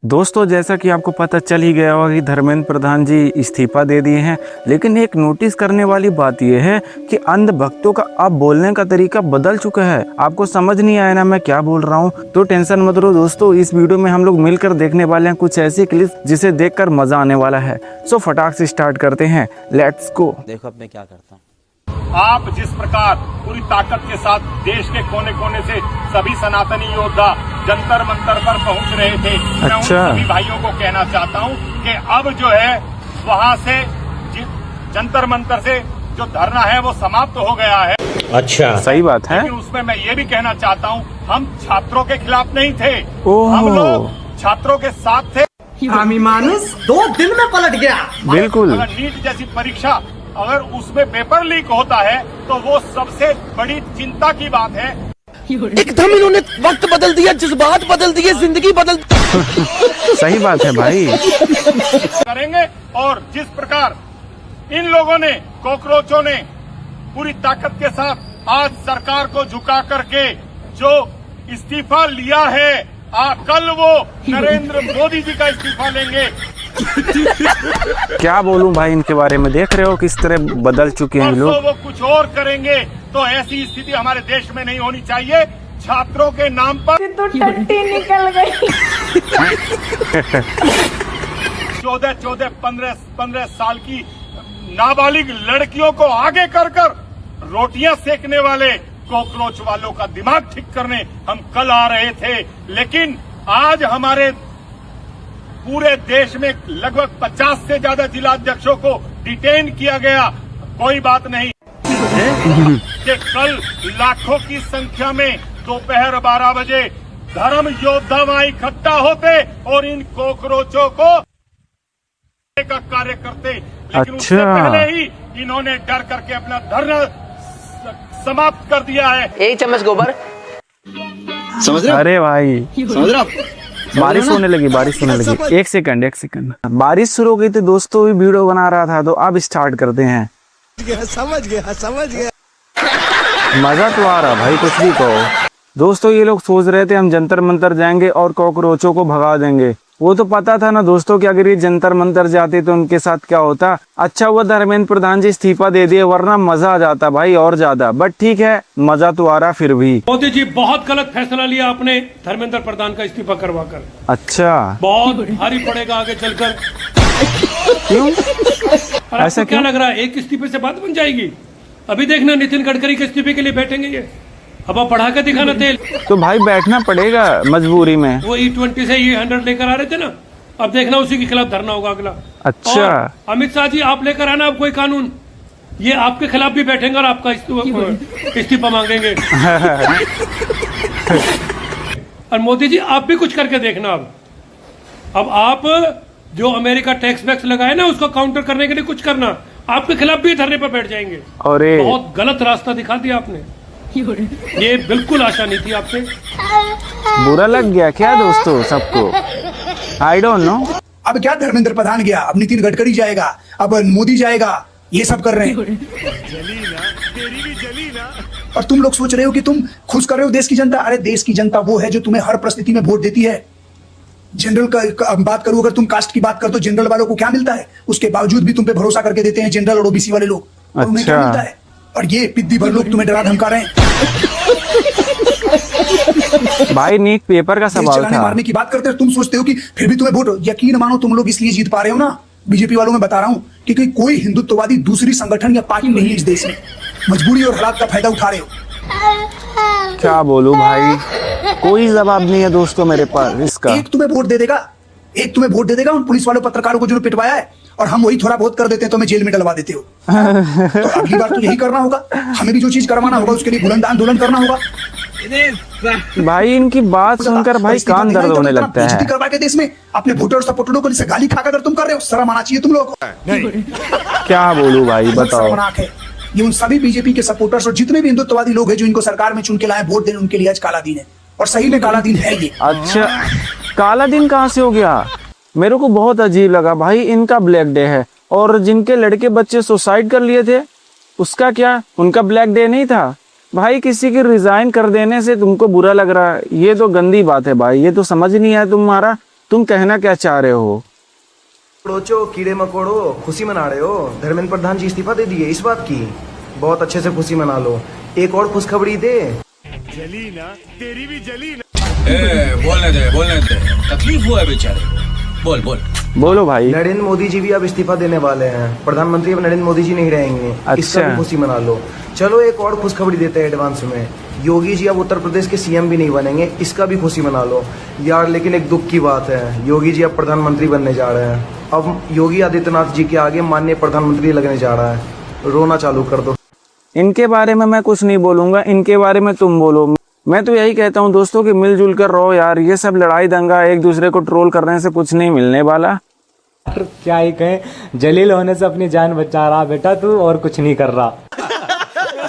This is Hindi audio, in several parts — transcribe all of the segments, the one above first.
दोस्तों, जैसा कि आपको पता चल ही गया होगा कि धर्मेंद्र प्रधान जी इस्तीफा दे दिए हैं। लेकिन एक नोटिस करने वाली बात यह है कि अंधभक्तों का अब बोलने का तरीका बदल चुका है। आपको समझ नहीं आया ना मैं क्या बोल रहा हूँ? तो टेंशन मत लो दोस्तों, इस वीडियो में हम लोग मिलकर देखने वाले हैं कुछ ऐसी क्लिप जिसे देखकर मजा आने वाला है। सो फटाक से स्टार्ट करते हैं, लेट्स गो। देखो अब मैं क्या करता हूँ। आप जिस प्रकार पूरी ताकत के साथ देश के कोने कोने से सभी सनातनी योद्धा जंतर मंतर पर पहुंच रहे थे, मैं उन सभी भाइयों को कहना चाहता हूं कि अब जो है वहां से जंतर मंतर से जो धरना है वो समाप्त हो गया है। अच्छा, सही बात है। लेकिन उसमें मैं ये भी कहना चाहता हूं, हम छात्रों के खिलाफ नहीं थे, हम लोग छात्रों के साथ थे। हरामी मानुस 2 दिन में पलट गया। बिल्कुल। अगर नीट जैसी परीक्षा अगर उसमें पेपर लीक होता है तो वो सबसे बड़ी चिंता की बात है। एकदम इन्होंने वक्त बदल दिया, जज्बात बदल दिए, जिंदगी बदल सही बात है भाई। करेंगे और जिस प्रकार इन लोगों ने, कॉकरोचों ने पूरी ताकत के साथ आज सरकार को झुका करके जो इस्तीफा लिया है, कल वो नरेंद्र मोदी जी का इस्तीफा लेंगे। क्या बोलूं भाई इनके बारे में, देख रहे हो किस तरह बदल चुके हैं लोग। वो कुछ और करेंगे, तो ऐसी स्थिति हमारे देश में नहीं होनी चाहिए। छात्रों के नाम पर तो टट्टी निकल गई। 14-15 साल की नाबालिग लड़कियों को आगे कर रोटियां सेकने वाले कॉकरोच वालों का दिमाग ठीक करने हम कल आ रहे थे। लेकिन आज हमारे पूरे देश में लगभग 50 से ज्यादा जिलाध्यक्षों को डिटेन किया गया। कोई बात नहीं कि कल लाखों की संख्या में दोपहर 12 बजे धर्म योद्धा वहां इकट्ठा होते और इन कॉकरोचों को का कार्य करते। लेकिन उससे पहले ही इन्होंने डर करके अपना धरना समाप्त कर दिया है। एक चम्मच गोबर, समझ रहे हो? अरे भाई समझ रहे हो आप? बारिश होने लगी। एक सेकंड। बारिश शुरू हो गई थी दोस्तों, भी वीडियो बना रहा था, तो अब स्टार्ट करते हैं। समझ गया। मजा तो आ रहा भाई, कुछ भी कहो। दोस्तों, ये लोग सोच रहे थे हम जंतर मंतर जाएंगे और कॉकरोचों को भगा देंगे। वो तो पता था ना दोस्तों कि अगर ये जंतर मंतर जाते तो उनके साथ क्या होता। अच्छा हुआ धर्मेंद्र प्रधान जी इस्तीफा दे दिए, वरना मजा आ जाता भाई और ज्यादा। बट ठीक है, मजा तो आ रहा फिर भी। मोदी जी बहुत गलत फैसला लिया आपने धर्मेंद्र प्रधान का इस्तीफा करवाकर। अच्छा, बहुत भारी पड़ेगा आगे चलकर। क्यों ऐसा क्या लग रहा है? एक इस्तीफे से बात बन जाएगी? अभी देखना नितिन गडकरी के इस्तीफे के लिए बैठेंगे ये। अब आप बढ़ा कर दिखाना तेल। तो भाई बैठना पड़ेगा मजबूरी में। वो E20 से E100 लेकर आ रहे थे ना, अब देखना उसी के खिलाफ धरना होगा अगला। अच्छा, और अमित शाह जी आप लेकर आना अब कोई कानून, ये आपके खिलाफ भी बैठेंगे और आपका इस्तीफा मांगेंगे। और मोदी जी आप भी कुछ करके देखना। अब आप जो अमेरिका टैक्स वैक्स लगाए ना, उसको काउंटर करने के लिए कुछ करना। आपके खिलाफ भी धरने पर बैठ जाएंगे। अरे बहुत गलत रास्ता दिखा दिया आपने, ये बिल्कुल आशा नहीं थी आपसे। बुरा लग गया क्या दोस्तों सबको? I don't know. अब क्या धर्मेंद्र प्रधान गया, अब नितिन गडकरी जाएगा, अब मोदी जाएगा, ये सब कर रहे हैं। और तुम लोग सोच रहे हो कि तुम खुश कर रहे हो देश की जनता। अरे देश की जनता वो है जो तुम्हें हर परिस्थिति में वोट देती है। जनरल का बात करूं, अगर तुम कास्ट की बात कर तो जनरल वालों को क्या मिलता है? उसके बावजूद भी तुम पे भरोसा करके देते हैं जनरल और ओबीसी वाले लोग। और उन्हें क्या मिलता है? और ये पिद्दी भर लोग तुम्हें डरा धमका रहे हैं। भाई नीट पेपर का सवाल था। मारने की बात करते हो, तुम सोचते हो कि फिर भी तुम्हें वोट। यकीन मानो तुम लोग इसलिए जीत पा रहे हो ना, बीजेपी वालों में बता रहा हूं, क्योंकि कोई हिंदुत्ववादी दूसरी संगठन या पार्टी नहीं है इस देश में। मजबूरी और हालात का फायदा उठा रहे हो। क्या बोलूं भाई, कोई जवाब नहीं है दोस्तों मेरे पास इसका। एक तुम्हें वोट दे देगा उन पुलिस वालों पत्रकारों को जिन्होंने पिटवाया है, और हम वही थोड़ा बहुत कर देते हैं तो हमें जेल में डलवा देते हो। तो अगली बार तो यही करना होगा, हमें भी जो चीज करवाना होगा उसके लिए बुलंद आंदोलन करना होगा। भाई इनकी बात सुनकर भाई कान दर्द होने लगता है। करवा के देश में अपने वोटर सपोर्टरों को गाली खाकर अगर तुम कर रहे हो, शर्म आना चाहिए तुम लोगों को। क्या बोलूं भाई, बताओ। ये उन सभी बीजेपी के सपोर्टर्स और जितने भी हिंदुत्ववादी लोग हैं जो इनको सरकार में चुन के लाए वोट देने, उनके लिए आज काला दिन है। और सही में काला दिन है ये। अच्छा, काला दिन कहाँ से हो गया? मेरे को बहुत अजीब लगा भाई। इनका ब्लैक डे है, और जिनके लड़के बच्चे सुसाइड कर लिए थे उसका क्या? उनका ब्लैक डे नहीं था भाई? किसी की रिजाइन कर देने से तुमको बुरा लग रहा है, ये तो गंदी बात है भाई। ये तो समझ नहीं आया तुम्हारा तुम कहना क्या चाह रहे हो? रोचो कीड़े मकोड़ो, खुशी मना रहे हो? धर्मेंद्र प्रधान जी इस्तीफा दे दिए, इस बात की बहुत अच्छे से खुशी मना लो। एक और खुशखबरी दे। जली ना, तेरी भी जली ना। बोलने दे, तकलीफ हुआ है बेचारे, बोल बोलो भाई। नरेंद्र मोदी जी भी अब इस्तीफा देने वाले हैं, प्रधानमंत्री अब नरेंद्र मोदी जी नहीं रहेंगे। अच्छा। इसका भी खुशी मना लो। चलो एक और खुशखबरी देते हैं एडवांस में, योगी जी अब उत्तर प्रदेश के सीएम भी नहीं बनेंगे, इसका भी खुशी मना लो यार। लेकिन एक दुख की बात है, योगी जी अब प्रधानमंत्री बनने जा रहे हैं। अब योगी आदित्यनाथ जी के आगे माननीय प्रधानमंत्री लगने जा रहा है, रोना चालू कर दो। इनके बारे में मैं कुछ नहीं बोलूंगा, इनके बारे में तुम बोलो। मैं तो यही कहता हूँ दोस्तों कि मिलजुल कर रहो यार, ये सब लड़ाई दंगा एक दूसरे को ट्रोल करने से कुछ नहीं मिलने वाला। क्या ही कहें, जलील होने से अपनी जान बचा रहा बेटा तू, और कुछ नहीं कर रहा।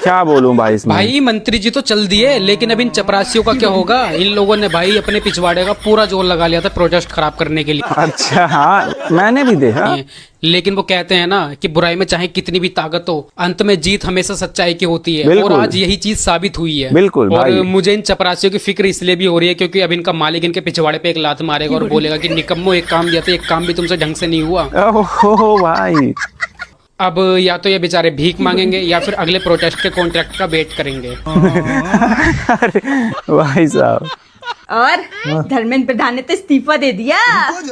क्या बोलूं भाई इसमें। भाई मंत्री जी तो चल दिए, लेकिन अब इन चपरासियों का क्या होगा? इन लोगों ने भाई अपने पिछवाड़े का पूरा जोर लगा लिया था प्रोटेस्ट खराब करने के लिए। अच्छा हाँ, मैंने भी देखा। लेकिन वो कहते हैं ना कि बुराई में चाहे कितनी भी ताकत हो, अंत में जीत हमेशा सच्चाई की होती है। और आज यही चीज साबित हुई है। बिल्कुल और भाई। मुझे इन चपरासियों की फिक्र इसलिए भी हो रही है क्योंकि अब इनका मालिक इनके पिछवाड़े पे एक लात मारेगा और बोलेगा कि निकम्मो, एक काम दिया था, एक काम भी तुमसे ढंग से नहीं हुआ। ओहो भाई। अब या तो ये बेचारे भीख मांगेंगे या फिर अगले प्रोटेस्ट के कॉन्ट्रैक्ट का वेट करेंगे। अरे भाई साहब। और धर्मेंद्र प्रधान ने तो इस्तीफा दे दिया।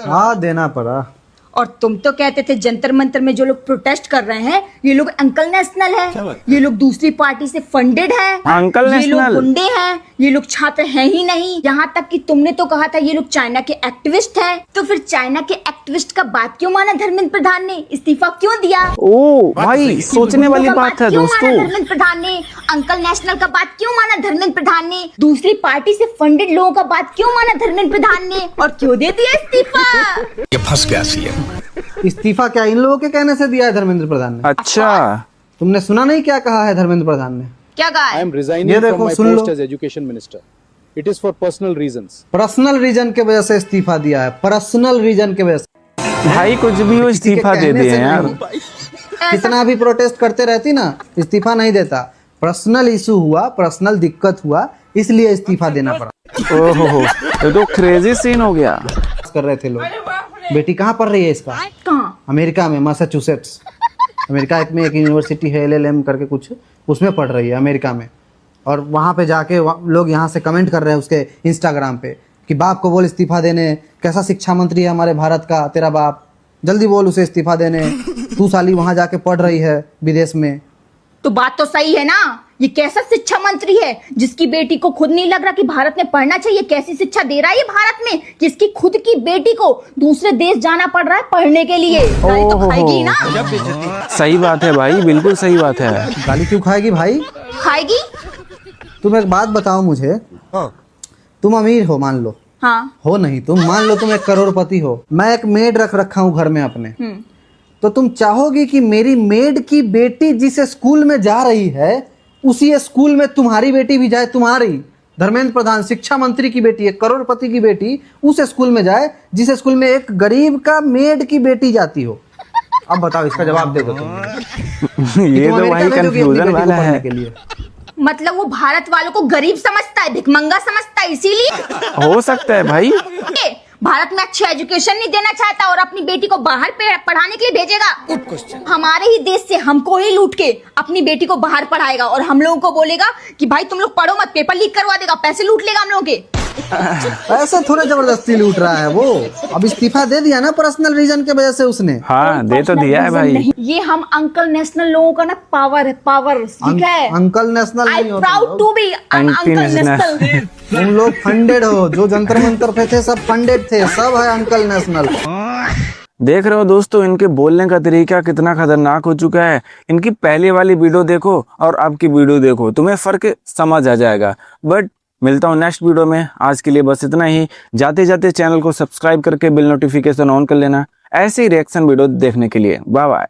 हाँ, देना पड़ा। और तुम तो कहते थे जंतर मंतर में जो लोग प्रोटेस्ट कर रहे हैं ये लोग अंकल नेशनल है, ये लोग दूसरी पार्टी से फंडेड है, अंकल ये लोग नेशनल गुंडे हैं, ये लोग छात्र हैं ही नहीं। यहाँ तक कि तुमने तो कहा था ये लोग चाइना के एक्टिविस्ट हैं। तो फिर चाइना के एक्टिविस्ट का बात क्यों माना धर्मेंद्र प्रधान ने, इस्तीफा क्यों दिया? ओ भाई, सोचने वाली बात है दोस्तों। धर्मेंद्र प्रधान ने अंकल नेशनल का बात क्यों माना धर्मेंद्र प्रधान ने, दूसरी पार्टी से फंडेड लोगों का बात क्यों माना धर्मेंद्र प्रधान ने, और क्यों दे दिया इस्तीफा? ये फंस गया सीएम। इस्तीफा क्या इन लोगों के कहने से दिया है धर्मेंद्र प्रधान ने? अच्छा, तुमने सुना नहीं क्या कहा है धर्मेंद्र प्रधान ने? क्या कहा है? ये देखो, सुन लो। Education minister, it is for personal reasons. Personal reason के वजह से इस्तीफा दिया है, पर्सनल रीजन के वजह से। भाई कुछ भी हो इस्तीफा दे दिए यार। कितना भी प्रोटेस्ट करते रहती ना, इस्तीफा नहीं देता। पर्सनल इशू हुआ, पर्सनल दिक्कत हुआ, इसलिए इस्तीफा देना पड़ा। ओहो, ये तो क्रेजी सीन हो गया। कर रहे थे लोग। बेटी कहाँ पढ़ रही है इसका? कहाँ? अमेरिका में, मैसाचुसेट्स। अमेरिका में एक यूनिवर्सिटी है, LLM करके कुछ, उसमें पढ़ रही है अमेरिका में। और वहाँ पे जाके लोग यहाँ से कमेंट कर रहे हैं उसके इंस्टाग्राम पे कि बाप को बोल इस्तीफा देने, कैसा शिक्षा मंत्री है हमारे भारत का तेरा बाप, जल्दी बोल उसे इस्तीफा देने, तू साली वहाँ जाके पढ़ रही है विदेश में। तो बात तो सही है ना, ये कैसा शिक्षा मंत्री है जिसकी बेटी को खुद नहीं लग रहा कि भारत में पढ़ना चाहिए? कैसी शिक्षा दे रहा है ये भारत में कि इसकी खुद की बेटी को दूसरे देश जाना पड़ रहा है पढ़ने के लिए? गाली तो खाएगी ना। सही बात है भाई, बिल्कुल सही बात है। गाली क्यों खाएगी भाई? खाएगी। तुम एक बात बताओ मुझे, तुम अमीर हो मान लो, हाँ हो नहीं तुम, मान लो तुम एक करोड़पति हो, मैं एक मेड रखा हूँ घर में अपने, तो तुम चाहोगी कि मेरी मेड की बेटी जिस स्कूल में जा रही है उसी स्कूल में तुम्हारी बेटी भी जाए? तुम्हारी धर्मेंद्र प्रधान शिक्षा मंत्री की बेटी, एक करोड़पति की बेटी उस स्कूल में जाए जिस स्कूल में एक गरीब का मेड की बेटी जाती हो? अब बताओ, इसका जवाब दे दो तुम। ये तो भाई कंफ्यूजन वाला है। के लिए मतलब वो भारत वालों को गरीब समझता है, भिखमंगा समझता है, इसीलिए हो सकता है भाई। भारत में अच्छी एजुकेशन नहीं देना चाहता और अपनी बेटी को बाहर पढ़ाने के लिए भेजेगा। हमारे ही देश से हमको ही लूट के अपनी बेटी को बाहर पढ़ाएगा और हम लोगों को बोलेगा कि भाई तुम लोग पढ़ो मत, पेपर लीक करवा देगा, पैसे लूट लेगा हम लोगों के। ऐसे थोड़े जबरदस्ती लूट रहा है वो। अब इस्तीफा दे दिया ना पर्सनल रीजन की वजह से उसने। हाँ, दे तो दिया है भाई। ये हम अंकल नेशनल लोगों का ना पावर है, पावर, ठीक है? अंकल नेशनल आई नहीं होता। Proud to be uncle national. तुम लोग फंडेड हो, जो जंतर मंतर पे थे सब फंडेड थे, सब है अंकल नेशनल। देख रहे हो दोस्तों, इनके बोलने का तरीका कितना खतरनाक हो चुका है। इनकी पहले वाली वीडियो देखो और अब की वीडियो देखो, तुम्हें फर्क समझ आ जाएगा। बट मिलता हूँ नेक्स्ट वीडियो में, आज के लिए बस इतना ही। जाते जाते चैनल को सब्सक्राइब करके बिल नोटिफिकेशन ऑन कर लेना ऐसे ही रिएक्शन वीडियो देखने के लिए। Bye bye.